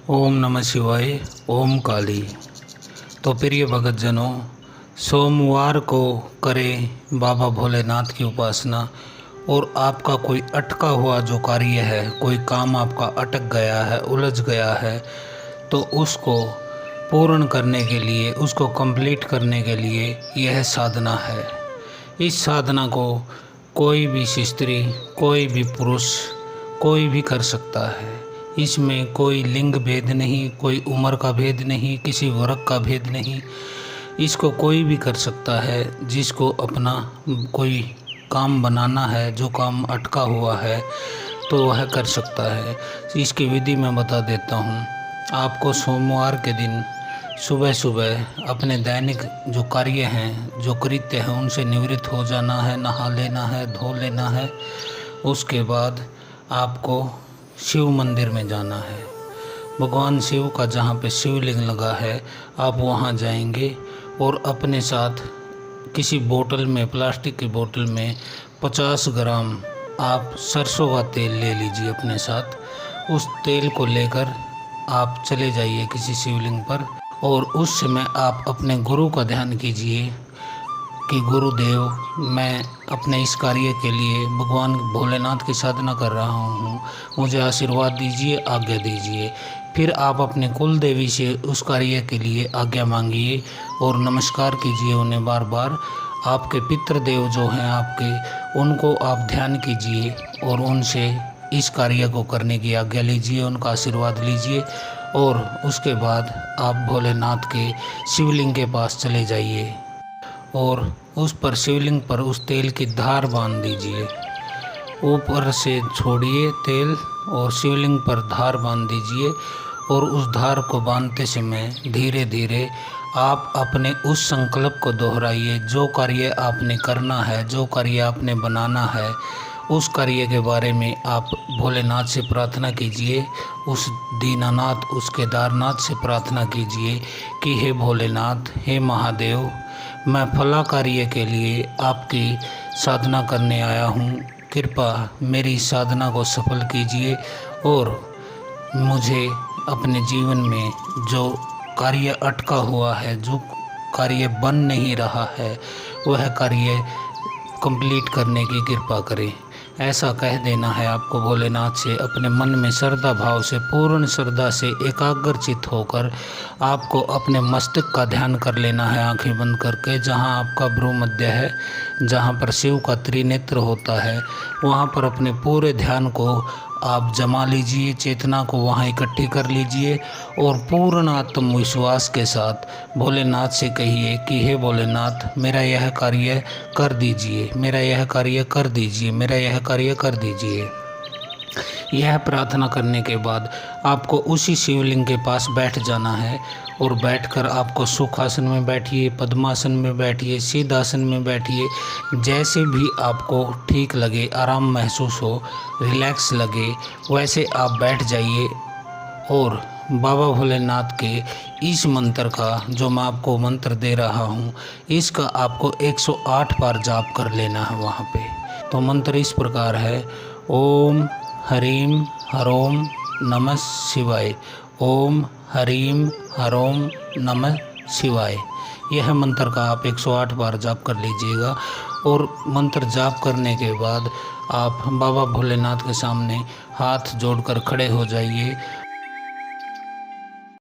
ओम नमः शिवाय। ओम काली। तो प्रिय भगतजनों, सोमवार को करें बाबा भोलेनाथ की उपासना। और आपका कोई अटका हुआ जो कार्य है, कोई काम आपका अटक गया है, उलझ गया है, तो उसको पूर्ण करने के लिए, उसको कंप्लीट करने के लिए यह साधना है। इस साधना को कोई भी स्त्री, कोई भी पुरुष, कोई भी कर सकता है। इसमें कोई लिंग भेद नहीं, कोई उम्र का भेद नहीं, किसी वर्ग का भेद नहीं। इसको कोई भी कर सकता है। जिसको अपना कोई काम बनाना है, जो काम अटका हुआ है, तो वह कर सकता है। इसकी विधि मैं बता देता हूँ। आपको सोमवार के दिन सुबह सुबह अपने दैनिक जो कार्य हैं, जो कृत्य हैं, उनसे निवृत्त हो जाना है, नहा लेना है, धो लेना है। उसके बाद आपको शिव मंदिर में जाना है। भगवान शिव का जहाँ पे शिवलिंग लगा है, आप वहाँ जाएंगे और अपने साथ किसी बोतल में, प्लास्टिक की बोतल में 50 ग्राम आप सरसों का तेल ले लीजिए अपने साथ। उस तेल को लेकर आप चले जाइए किसी शिवलिंग पर, और उस समय आप अपने गुरु का ध्यान कीजिए कि गुरुदेव, मैं अपने इस कार्य के लिए भगवान भोलेनाथ की साधना कर रहा हूँ, मुझे आशीर्वाद दीजिए, आज्ञा दीजिए। फिर आप अपने कुल देवी से उस कार्य के लिए आज्ञा मांगिए और नमस्कार कीजिए उन्हें बार बार। आपके पितृदेव जो हैं आपके, उनको आप ध्यान कीजिए और उनसे इस कार्य को करने की आज्ञा लीजिए, उनका आशीर्वाद लीजिए। और उसके बाद आप भोलेनाथ के शिवलिंग के पास चले जाइए और उस पर, शिवलिंग पर उस तेल की धार बांध दीजिए। ऊपर से छोड़िए तेल और शिवलिंग पर धार बांध दीजिए। और उस धार को बांधते समय धीरे धीरे आप अपने उस संकल्प को दोहराइए। जो कार्य आपने करना है, जो कार्य आपने बनाना है, उस कार्य के बारे में आप भोलेनाथ से प्रार्थना कीजिए। उस दीनानाथ, उस केदारनाथ से प्रार्थना कीजिए कि हे भोलेनाथ, हे महादेव, मैं फला कार्य के लिए आपकी साधना करने आया हूँ। कृपा मेरी साधना को सफल कीजिए और मुझे अपने जीवन में जो कार्य अटका हुआ है, जो कार्य बन नहीं रहा है, वह कार्य कंप्लीट करने की कृपा करें। ऐसा कह देना है आपको भोलेनाथ से। अपने मन में श्रद्धा भाव से, पूर्ण श्रद्धा से एकाग्रचित होकर आपको अपने मस्तिष्क का ध्यान कर लेना है, आंखें बंद करके। जहां आपका भ्रू मध्य है, जहां पर शिव का त्रिनेत्र होता है, वहां पर अपने पूरे ध्यान को आप जमा लीजिए, चेतना को वहाँ इकट्ठी कर लीजिए और पूर्ण आत्मविश्वास के साथ भोलेनाथ से कहिए कि हे भोलेनाथ, मेरा यह कार्य कर दीजिए, मेरा यह कार्य कर दीजिए, मेरा यह कार्य कर दीजिए। यह प्रार्थना करने के बाद आपको उसी शिवलिंग के पास बैठ जाना है और बैठकर आपको सुखासन में बैठिए, पद्मासन में बैठिए, सिद्धासन में बैठिए, जैसे भी आपको ठीक लगे, आराम महसूस हो, रिलैक्स लगे, वैसे आप बैठ जाइए। और बाबा भोलेनाथ के इस मंत्र का, जो मैं आपको मंत्र दे रहा हूँ, इसका आपको 108 बार जाप कर लेना है वहाँ पे। तो मंत्र इस प्रकार है: ओम हरीम हरोम नमः शिवाय। ओम हरीम हरोम नमः शिवाय। यह मंत्र का आप 108 बार जाप कर लीजिएगा। और मंत्र जाप करने के बाद आप बाबा भोलेनाथ के सामने हाथ जोड़कर खड़े हो जाइए